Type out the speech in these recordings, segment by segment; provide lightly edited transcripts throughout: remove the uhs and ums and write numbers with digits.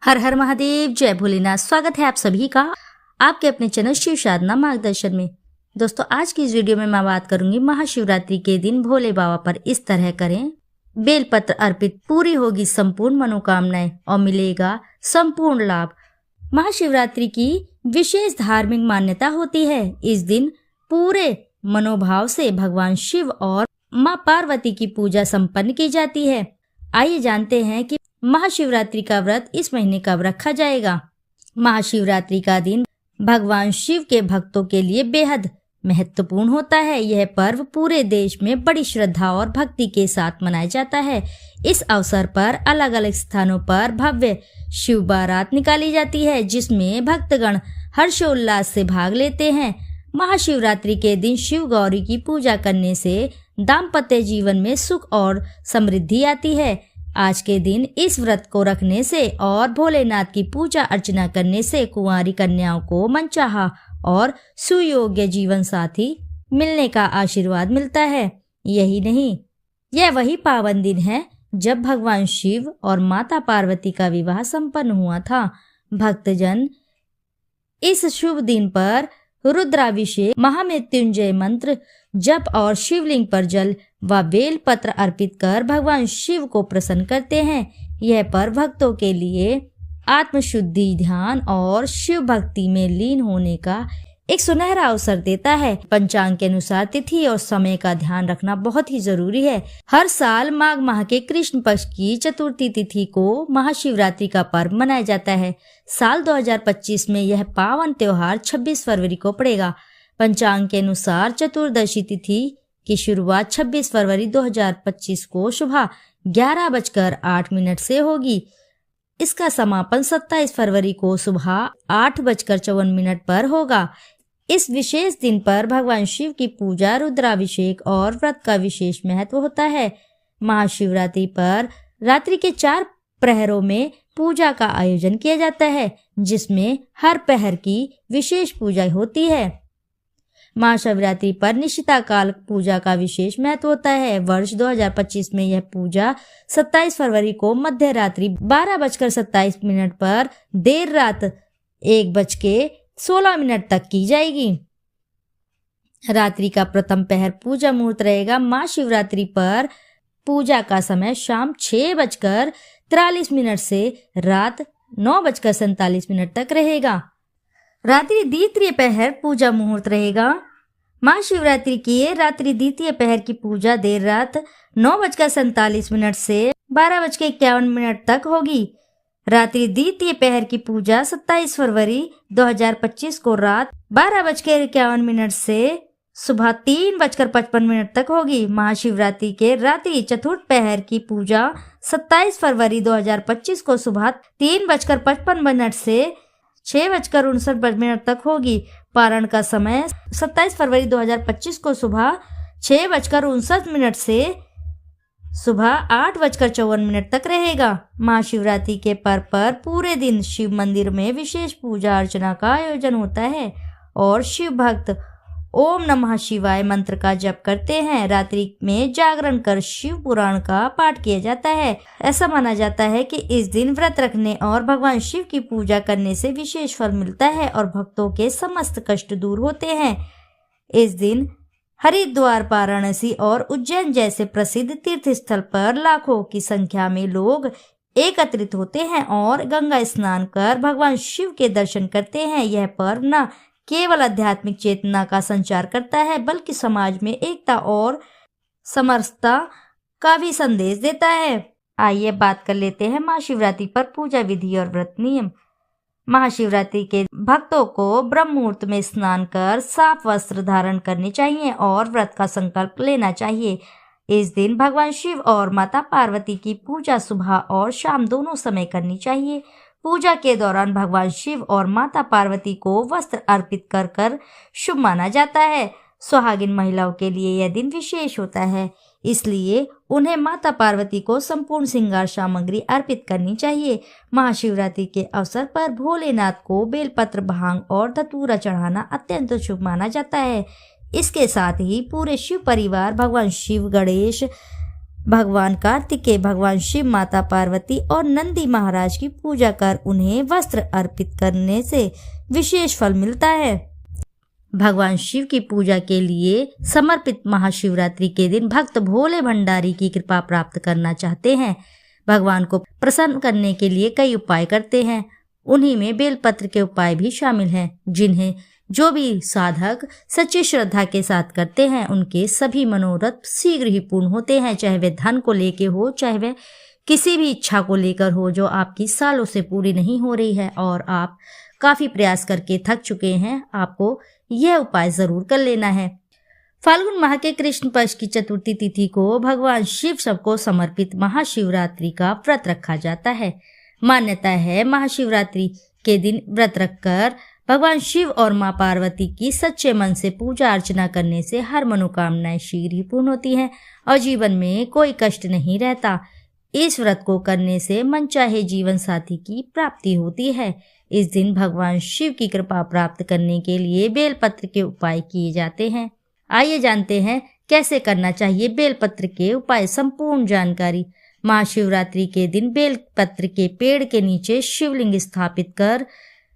हर हर महादेव, जय भोलेनाथ। स्वागत है आप सभी का आपके अपने चैनल शिव साधना मार्गदर्शन में। दोस्तों, आज की इस वीडियो में मैं बात करूंगी महाशिवरात्रि के दिन भोले बाबा पर इस तरह करें बेलपत्र अर्पित, पूरी होगी संपूर्ण मनोकामनाएं और मिलेगा संपूर्ण लाभ। महाशिवरात्रि की विशेष धार्मिक मान्यता होती है। इस दिन पूरे मनोभाव से भगवान शिव और माँ पार्वती की पूजा संपन्न की जाती है। आइए जानते हैं कि महाशिवरात्रि का व्रत इस महीने कब रखा जाएगा। महाशिवरात्रि का दिन भगवान शिव के भक्तों के लिए बेहद महत्वपूर्ण होता है। यह पर्व पूरे देश में बड़ी श्रद्धा और भक्ति के साथ मनाया जाता है। इस अवसर पर अलग अलग स्थानों पर भव्य शिव बारात निकाली जाती है, जिसमें भक्तगण हर्षोल्लास से भाग लेते हैं। महाशिवरात्रि के दिन शिव गौरी की पूजा करने से दाम्पत्य जीवन में सुख और समृद्धि आती है। आज के दिन इस व्रत को रखने से और भोलेनाथ की पूजा अर्चना करने से कुंवारी कन्याओं को मनचाहा और सुयोग्य जीवन साथी मिलने का आशीर्वाद मिलता है। यही नहीं, यह वही पावन दिन है जब भगवान शिव और माता पार्वती का विवाह संपन्न हुआ था। भक्तजन इस शुभ दिन पर रुद्राभिषेक, महामृत्युंजय मंत्र जप और शिवलिंग पर जल व बेल पत्र अर्पित कर भगवान शिव को प्रसन्न करते हैं। यह पर्व भक्तों के लिए आत्मशुद्धि, ध्यान और शिव भक्ति में लीन होने का एक सुनहरा अवसर देता है। पंचांग के अनुसार तिथि और समय का ध्यान रखना बहुत ही जरूरी है। हर साल माघ माह के कृष्ण पक्ष की चतुर्थी तिथि को महाशिवरात्रि का पर्व मनाया जाता है। साल 2025 में यह पावन त्योहार 26 फरवरी को पड़ेगा। पंचांग के अनुसार चतुर्दशी तिथि की शुरुआत 26 फरवरी 2025 को सुबह 11:08 से होगी। इसका समापन 27 फरवरी को सुबह 8:54 पर होगा। इस विशेष दिन पर भगवान शिव की पूजा, रुद्राभिषेक और व्रत का विशेष महत्व होता है। महाशिवरात्रि पर रात्रि के 4 प्रहरों में पूजा का आयोजन किया जाता है, जिसमें हर प्रहर की विशेष पूजा होती है। महाशिवरात्रि पर निशिताकाल पूजा का विशेष महत्व होता है। वर्ष 2025 में यह पूजा 27 फरवरी को मध्य रात्रि 12:27 पर देर रात 1:16 तक की जाएगी। रात्रि का प्रथम पहर पूजा मुहूर्त रहेगा। महाशिवरात्रि पर पूजा का समय शाम 6:43 से रात 9:47 तक रहेगा। रात्रि द्वितीय पहर पूजा मुहूर्त रहेगा। महाशिवरात्रि की रात्रि द्वितीय पहर की पूजा देर रात 9:47 से 12:51 तक होगी। रात्रि द्वितीय पहर की पूजा 27 फरवरी 2025 को रात 12:51 से सुबह 3:55 तक होगी। महाशिवरात्रि के रात्रि चतुर्थ पहर की पूजा 27 फरवरी 2025 को सुबह 3:55 से 6:59 तक होगी। पारण का समय 27 फरवरी 2025 को सुबह 6:59 से सुबह 8:54 तक रहेगा। महाशिवरात्रि के पर्व पर पूरे दिन शिव मंदिर में विशेष पूजा अर्चना का आयोजन होता है और शिव भक्त ओम नमः शिवाय मंत्र का जप करते हैं। रात्रि में जागरण कर शिव पुराण का पाठ किया जाता है। ऐसा माना जाता है कि इस दिन व्रत रखने और भगवान शिव की पूजा करने से विशेष फल मिलता है और भक्तों के समस्त कष्ट दूर होते हैं। इस दिन हरिद्वार, वाराणसी और उज्जैन जैसे प्रसिद्ध तीर्थ स्थल पर लाखों की संख्या में लोग एकत्रित होते हैं और गंगा स्नान कर भगवान शिव के दर्शन करते हैं। यह पर्व न केवल आध्यात्मिक चेतना का संचार करता है, बल्कि समाज में एकता और समरसता का भी संदेश देता है। आइए बात कर लेते हैं महाशिवरात्रि पर पूजा विधि और व्रत नियम। महाशिवरात्रि के भक्तों को ब्रह्म मुहूर्त में स्नान कर साफ वस्त्र धारण करने चाहिए और व्रत का संकल्प लेना चाहिए। इस दिन भगवान शिव और माता पार्वती की पूजा सुबह और शाम दोनों समय करनी चाहिए। पूजा के दौरान भगवान शिव और माता पार्वती को वस्त्र अर्पित कर कर शुभ माना जाता है। सुहागिन महिलाओं के लिए यह दिन विशेष होता है, इसलिए उन्हें माता पार्वती को संपूर्ण श्रृंगार सामग्री अर्पित करनी चाहिए। महाशिवरात्रि के अवसर पर भोलेनाथ को बेलपत्र, भांग और धतूरा चढ़ाना अत्यंत शुभ माना जाता है। इसके साथ ही पूरे शिव परिवार भगवान शिव, गणेश, भगवान कार्तिकेय भगवान शिव, माता पार्वती और नंदी महाराज की पूजा कर उन्हें वस्त्र अर्पित करने से विशेष फल मिलता है। भगवान शिव की पूजा के लिए समर्पित महाशिवरात्रि के दिन भक्त भोले भंडारी की कृपा प्राप्त करना चाहते हैं। भगवान को प्रसन्न करने के लिए कई उपाय करते हैं। उन्हीं में बेलपत्र के उपाय भी शामिल हैं, जिन्हें जो भी साधक सच्ची श्रद्धा के साथ करते हैं उनके सभी मनोरथ शीघ्र ही पूर्ण होते हैं। चाहे वे धन को लेके हो, चाहे वे किसी भी इच्छा को लेकर हो जो आपकी सालों से पूरी नहीं हो रही है और आप काफी प्रयास करके थक चुके हैं, आपको यह उपाय जरूर कर लेना है। फाल्गुन माह के कृष्ण पक्ष की चतुर्थी तिथि को भगवान शिव सबको समर्पित महाशिवरात्रि का व्रत रखा जाता है। मान्यता है महाशिवरात्रि के दिन व्रत रखकर भगवान शिव और मां पार्वती की सच्चे मन से पूजा अर्चना करने से हर मनोकामनाएं शीघ्र ही पूर्ण होती हैं और जीवन में कोई कष्ट नहीं रहता। इस व्रत को करने से मनचाहे जीवन साथी की प्राप्ति होती है। इस दिन भगवान शिव की कृपा प्राप्त करने के लिए बेलपत्र के उपाय किए जाते हैं। आइए जानते हैं कैसे करना चाहिए बेलपत्र के उपाय। संपूर्ण जानकारी। महाशिवरात्रि के दिन बेलपत्र के पेड़ के नीचे शिवलिंग स्थापित कर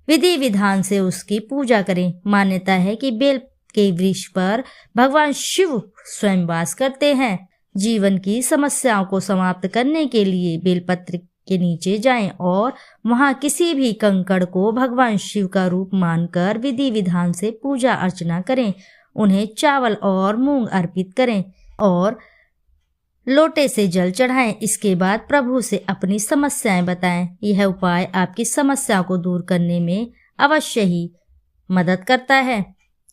विधि विधान से उसकी पूजा करें। मान्यता है कि बेल के वृक्ष पर भगवान शिव स्वयं वास करते हैं। जीवन की समस्याओं को समाप्त करने के लिए बेलपत्र के नीचे जाएं और वहां किसी भी कंकड़ को भगवान शिव का रूप मानकर विधि विधान से पूजा अर्चना करें। उन्हें चावल और मूंग अर्पित करें और लोटे से जल चढ़ाएं। इसके बाद प्रभु से अपनी समस्याएं बताएं। यह उपाय आपकी समस्याओं को दूर करने में अवश्य ही मदद करता है।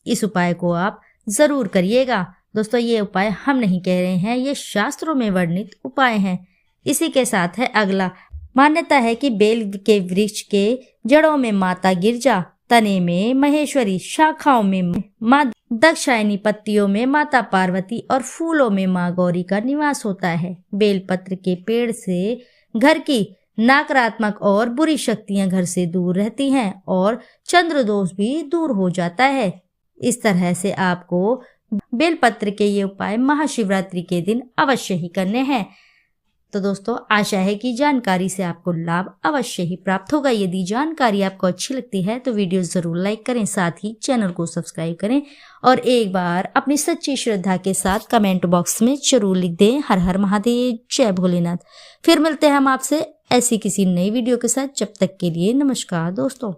इस उपाय को आप जरूर करिएगा। दोस्तों, ये उपाय हम नहीं कह रहे हैं, ये शास्त्रों में वर्णित उपाय हैं। इसी के साथ है अगला। मान्यता है कि बेल के वृक्ष के जड़ों में माता गिरजा, तने में महेश्वरी, शाखाओं में माँ दक्षायनी, पत्तियों में माता पार्वती और फूलों में माँ गौरी का निवास होता है। बेलपत्र के पेड़ से घर की नकारात्मक और बुरी शक्तियां घर से दूर रहती हैं और चंद्र दोष भी दूर हो जाता है। इस तरह से आपको बेलपत्र के ये उपाय महाशिवरात्रि के दिन अवश्य ही करने हैं। तो दोस्तों, आशा है कि जानकारी से आपको लाभ अवश्य ही प्राप्त होगा। यदि जानकारी आपको अच्छी लगती है तो वीडियो जरूर लाइक करें, साथ ही चैनल को सब्सक्राइब करें और एक बार अपनी सच्ची श्रद्धा के साथ कमेंट बॉक्स में जरूर लिख दें हर हर महादेव, जय भोलेनाथ। फिर मिलते हैं हम आपसे ऐसी किसी नई वीडियो के साथ। जब तक के लिए नमस्कार दोस्तों।